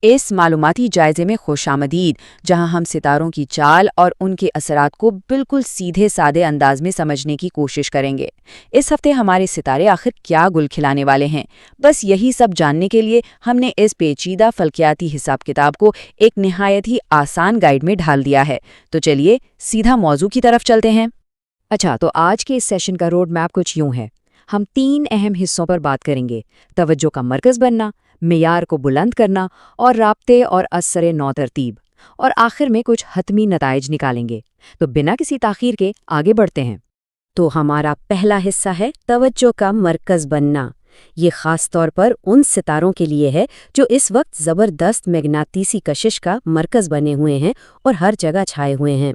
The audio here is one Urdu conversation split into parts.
اس معلوماتی جائزے میں خوش آمدید، جہاں ہم ستاروں کی چال اور ان کے اثرات کو بالکل سیدھے سادے انداز میں سمجھنے کی کوشش کریں گے۔ اس ہفتے ہمارے ستارے آخر کیا گل کھلانے والے ہیں، بس یہی سب جاننے کے لیے ہم نے اس پیچیدہ فلکیاتی حساب کتاب کو ایک نہایت ہی آسان گائیڈ میں ڈھال دیا ہے۔ تو چلیے سیدھا موضوع کی طرف چلتے ہیں۔ اچھا، تو آج کے اس سیشن کا روڈ میپ کچھ یوں ہے۔ ہم 3 اہم حصوں پر بات کریں گے: توجہ کا مرکز بننا، معیار کو بلند کرنا اور رابطے اور اثر نو ترتیب، اور آخر میں کچھ حتمی نتائج نکالیں گے۔ تو بنا کسی تاخیر کے آگے بڑھتے ہیں۔ تو ہمارا پہلا حصہ ہے توجہ کا مرکز بننا۔ یہ خاص طور پر ان ستاروں کے لیے ہے جو اس وقت زبردست مغناطیسی کشش کا مرکز بنے ہوئے ہیں اور ہر جگہ چھائے ہوئے ہیں۔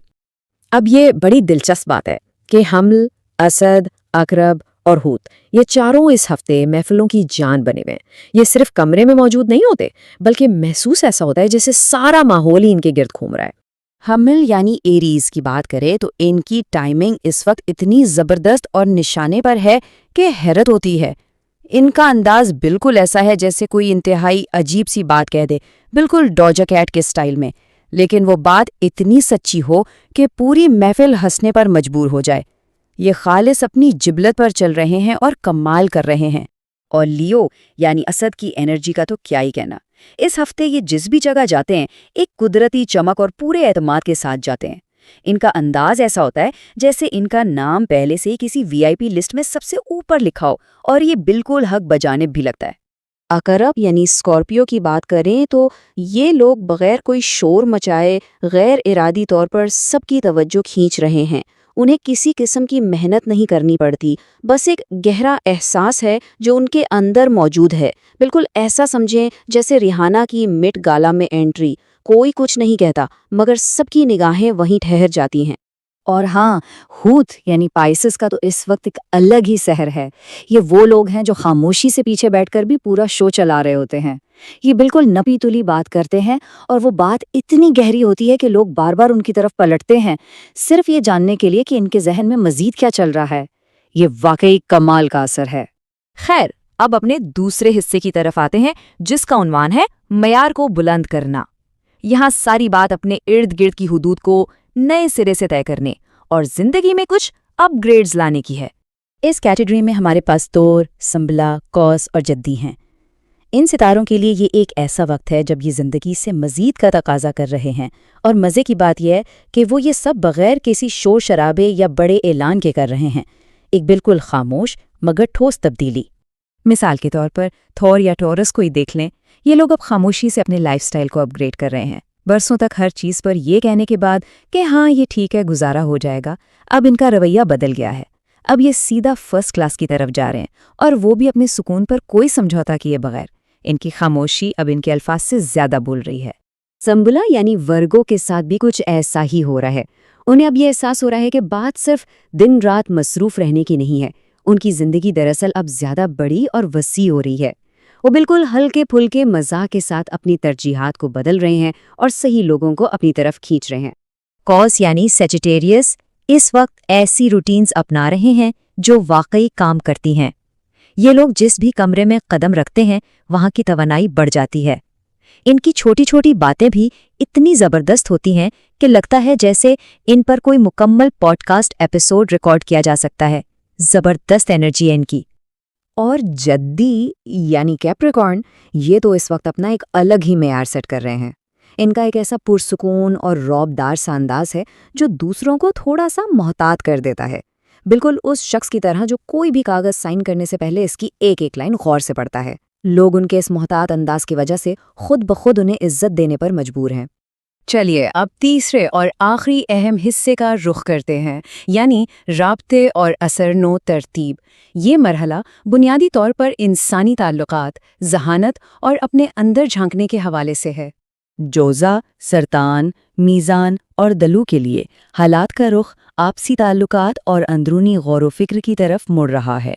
اب یہ بڑی دلچسپ بات ہے کہ حمل، اسد، عقرب اور حوت، یہ چاروں اس ہفتے محفلوں کی جان بنے ہوئے ہیں۔ یہ صرف کمرے میں موجود نہیں ہوتے، بلکہ محسوس ایسا ہوتا ہے جیسے سارا ماحول ہی ان کے گرد گھوم رہا ہے۔ حمل یعنی ایریز کی بات کریں تو ان کی ٹائمنگ اس وقت اتنی زبردست اور نشانے پر ہے کہ حیرت ہوتی ہے۔ ان کا انداز بالکل ایسا ہے جیسے کوئی انتہائی عجیب سی بات کہہ دے، بالکل ڈوجا کیٹ کے سٹائل میں، لیکن وہ بات اتنی سچی ہو کہ پوری محفل ہنسنے پر مجبور ہو جائے۔ یہ خالص اپنی جبلت پر چل رہے ہیں اور کمال کر رہے ہیں۔ اور لیو یعنی اسد کی انرجی کا تو کیا ہی کہنا۔ اس ہفتے یہ جس بھی جگہ جاتے ہیں ایک قدرتی چمک اور پورے اعتماد کے ساتھ جاتے ہیں۔ ان کا انداز ایسا ہوتا ہے جیسے ان کا نام پہلے سے کسی VIP لسٹ میں سب سے اوپر لکھا ہو، اور یہ بالکل حق بجانب بھی لگتا ہے۔ عقرب یعنی اسکارپیو کی بات کریں تو یہ لوگ بغیر کوئی شور مچائے غیر ارادی طور پر سب کی توجہ کھینچ رہے ہیں۔ انہیں کسی قسم کی محنت نہیں کرنی پڑتی، بس ایک گہرا احساس ہے جو ان کے اندر موجود ہے۔ بالکل ایسا سمجھیں جیسے ریحانہ کی مٹ گالا میں انٹری، کوئی کچھ نہیں کہتا مگر سب کی نگاہیں وہیں ٹھہر جاتی ہیں۔ اور ہاں، حوت یعنی پائسس کا تو اس وقت ایک الگ ہی سحر ہے۔ یہ وہ لوگ ہیں جو خاموشی سے پیچھے بیٹھ کر بھی پورا شو چلا رہے ہوتے ہیں۔ یہ بالکل نپی تلی بات کرتے ہیں اور وہ بات اتنی گہری ہوتی ہے کہ لوگ بار بار ان کی طرف پلٹتے ہیں، صرف یہ جاننے کے لیے کہ ان کے ذہن میں مزید کیا چل رہا ہے۔ یہ واقعی کمال کا اثر ہے۔ خیر، اب اپنے دوسرے حصے کی طرف آتے ہیں جس کا عنوان ہے معیار کو بلند کرنا۔ یہاں ساری بات اپنے ارد گرد کی حدود کو نئے سرے سے طے کرنے اور زندگی میں کچھ اپ گریڈز لانے کی ہے۔ اس کیٹیگری میں ہمارے پاس تور، سنبلا، قوس اور جدی ہیں۔ ان ستاروں کے لیے یہ ایک ایسا وقت ہے جب یہ زندگی سے مزید کا تقاضا کر رہے ہیں، اور مزے کی بات یہ ہے کہ وہ یہ سب بغیر کسی شور شرابے یا بڑے اعلان کے کر رہے ہیں۔ ایک بالکل خاموش مگر ٹھوس تبدیلی۔ مثال کے طور پر تھور یا ٹورس کو ہی دیکھ لیں۔ یہ لوگ اب خاموشی سے اپنے لائف سٹائل کو اپ گریڈ کر رہے ہیں۔ برسوں تک ہر چیز پر یہ کہنے کے بعد کہ ہاں یہ ٹھیک ہے، گزارا ہو جائے گا، اب ان کا رویہ بدل گیا ہے۔ اب یہ سیدھا فرسٹ کلاس کی طرف جا رہے ہیں، اور وہ بھی اپنے سکون پر کوئی سمجھوتا کیے بغیر۔ ان کی خاموشی اب ان کے الفاظ سے زیادہ بول رہی ہے۔ سنبلا یعنی ورگو کے ساتھ بھی کچھ ایسا ہی ہو رہا ہے۔ انہیں اب یہ احساس ہو رہا ہے کہ بات صرف دن رات مصروف رہنے کی نہیں ہے، ان کی زندگی دراصل اب زیادہ بڑی اور وسیع ہو رہی ہے۔ وہ بالکل ہلکے پھلکے مزاح کے ساتھ اپنی ترجیحات کو بدل رہے ہیں اور صحیح لوگوں کو اپنی طرف کھینچ رہے ہیں۔ قوس یعنی سیجیٹیریس اس وقت ایسی روٹینز اپنا رہے ہیں جو واقعی کام کرتی ہیں۔ یہ لوگ جس بھی کمرے میں قدم رکھتے ہیں وہاں کی توانائی بڑھ جاتی ہے۔ ان کی چھوٹی چھوٹی باتیں بھی اتنی زبردست ہوتی ہیں کہ لگتا ہے جیسے ان پر کوئی مکمل پوڈ کاسٹ ایپیسوڈ ریکارڈ کیا جا سکتا ہے۔ زبردست انرجی ہے ان کی۔ اور جدی یعنی کیپریکارن، یہ تو اس وقت اپنا ایک الگ ہی معیار سیٹ کر رہے ہیں۔ ان کا ایک ایسا پرسکون اور رعب سا انداز ہے جو دوسروں کو تھوڑا سا محتاط کر دیتا ہے، بالکل اس شخص کی طرح جو کوئی بھی کاغذ سائن کرنے سے پہلے اس کی ایک ایک لائن غور سے پڑھتا ہے۔ لوگ ان کے اس محتاط انداز کی وجہ سے خود بخود انہیں عزت دینے پر مجبور ہیں۔ چلیے اب تیسرے اور آخری اہم حصے کا رخ کرتے ہیں، یعنی رابطے اور اثر نو ترتیب۔ یہ مرحلہ بنیادی طور پر انسانی تعلقات، ذہانت اور اپنے اندر جھانکنے کے حوالے سے ہے۔ جوزا، سرطان، میزان اور دلو کے لیے حالات کا رخ آپسی تعلقات اور اندرونی غور و فکر کی طرف مڑ رہا ہے۔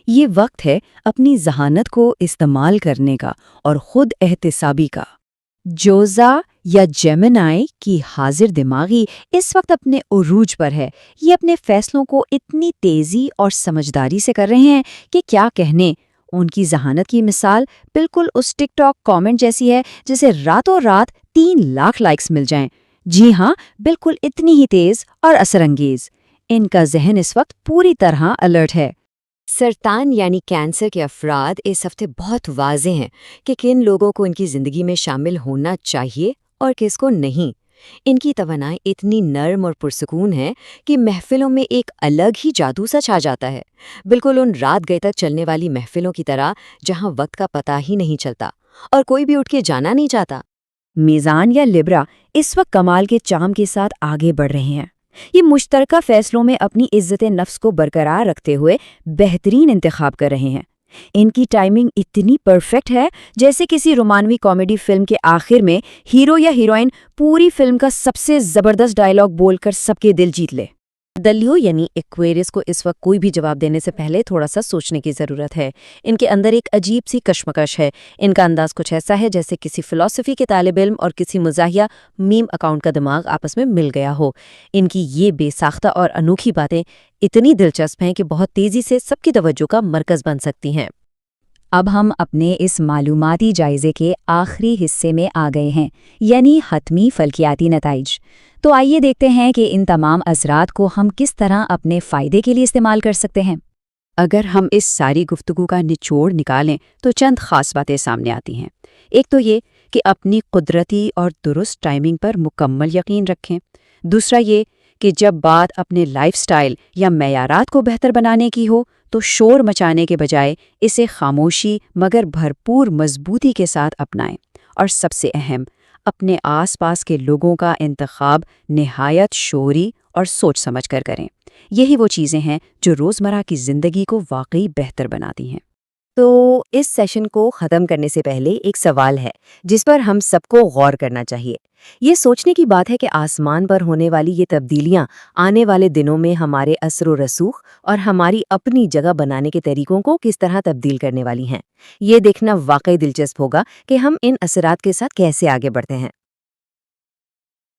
یہ وقت ہے اپنی ذہانت کو استعمال کرنے کا اور خود احتسابی کا۔ جوزا یا جیمنائی کی حاضر دماغی اس وقت اپنے عروج پر ہے۔ یہ اپنے فیصلوں کو اتنی تیزی اور سمجھداری سے کر رہے ہیں کہ کیا کہنے، ان کی ذہانت کی مثال بالکل اس ٹک ٹاک کامنٹ جیسی ہے جسے راتوں رات 3 لاکھ لائکس مل جائیں۔ جی ہاں، بالکل اتنی ہی تیز اور اثر انگیز۔ ان کا ذہن اس وقت پوری طرح الرٹ ہے۔ سرطان یعنی کینسر کے افراد اس ہفتے بہت واضح ہیں کہ کن لوگوں کو ان کی زندگی میں شامل ہونا چاہیے اور کس کو نہیں۔ ان کی توانائی اتنی نرم اور پرسکون ہے کہ محفلوں میں ایک الگ ہی جادو سا چھا جاتا ہے، بالکل ان رات گئے تک چلنے والی محفلوں کی طرح جہاں وقت کا پتہ ہی نہیں چلتا اور کوئی بھی اٹھ کے جانا نہیں چاہتا۔ میزان یا لبرا اس وقت کمال کے چام کے ساتھ آگے بڑھ رہے ہیں۔ یہ مشترکہ فیصلوں میں اپنی عزت نفس کو برقرار رکھتے ہوئے بہترین انتخاب کر رہے ہیں۔ ان کی ٹائمنگ اتنی پرفیکٹ ہے جیسے کسی رومانوی کامیڈی فلم کے آخر میں ہیرو یا ہیروئن پوری فلم کا سب سے زبردست ڈائلاگ بول کر سب کے دل جیت لے۔ دلیو یعنی ایکویریس کو اس وقت کوئی بھی جواب دینے سے پہلے تھوڑا سا سوچنے کی ضرورت ہے۔ ان کے اندر ایک عجیب سی کشمکش ہے۔ ان کا انداز کچھ ایسا ہے جیسے کسی فلسفی کے طالب علم اور کسی مزاحیہ میم اکاؤنٹ کا دماغ آپس میں مل گیا ہو۔ ان کی یہ بے ساختہ اور انوکھی باتیں اتنی دلچسپ ہیں کہ بہت تیزی سے سب کی توجہ کا مرکز بن سکتی ہیں۔ اب ہم اپنے اس معلوماتی جائزے کے آخری حصے میں آ گئے ہیں، یعنی حتمی فلکیاتی نتائج۔ تو آئیے دیکھتے ہیں کہ ان تمام اثرات کو ہم کس طرح اپنے فائدے کے لیے استعمال کر سکتے ہیں۔ اگر ہم اس ساری گفتگو کا نچوڑ نکالیں تو چند خاص باتیں سامنے آتی ہیں۔ ایک تو یہ کہ اپنی قدرتی اور درست ٹائمنگ پر مکمل یقین رکھیں۔ دوسرا یہ کہ جب بات اپنے لائف سٹائل یا معیارات کو بہتر بنانے کی ہو تو شور مچانے کے بجائے اسے خاموشی مگر بھرپور مضبوطی کے ساتھ اپنائیں۔ اور سب سے اہم، اپنے آس پاس کے لوگوں کا انتخاب نہایت شعوری اور سوچ سمجھ کر کریں۔ یہی وہ چیزیں ہیں جو روزمرہ کی زندگی کو واقعی بہتر بناتی ہیں۔ تو اس سیشن کو ختم کرنے سے پہلے ایک سوال ہے جس پر ہم سب کو غور کرنا چاہیے۔ یہ سوچنے کی بات ہے کہ آسمان پر ہونے والی یہ تبدیلیاں آنے والے دنوں میں ہمارے اثر و رسوخ اور ہماری اپنی جگہ بنانے کے طریقوں کو کس طرح تبدیل کرنے والی ہیں۔ یہ دیکھنا واقعی دلچسپ ہوگا کہ ہم ان اثرات کے ساتھ کیسے آگے بڑھتے ہیں۔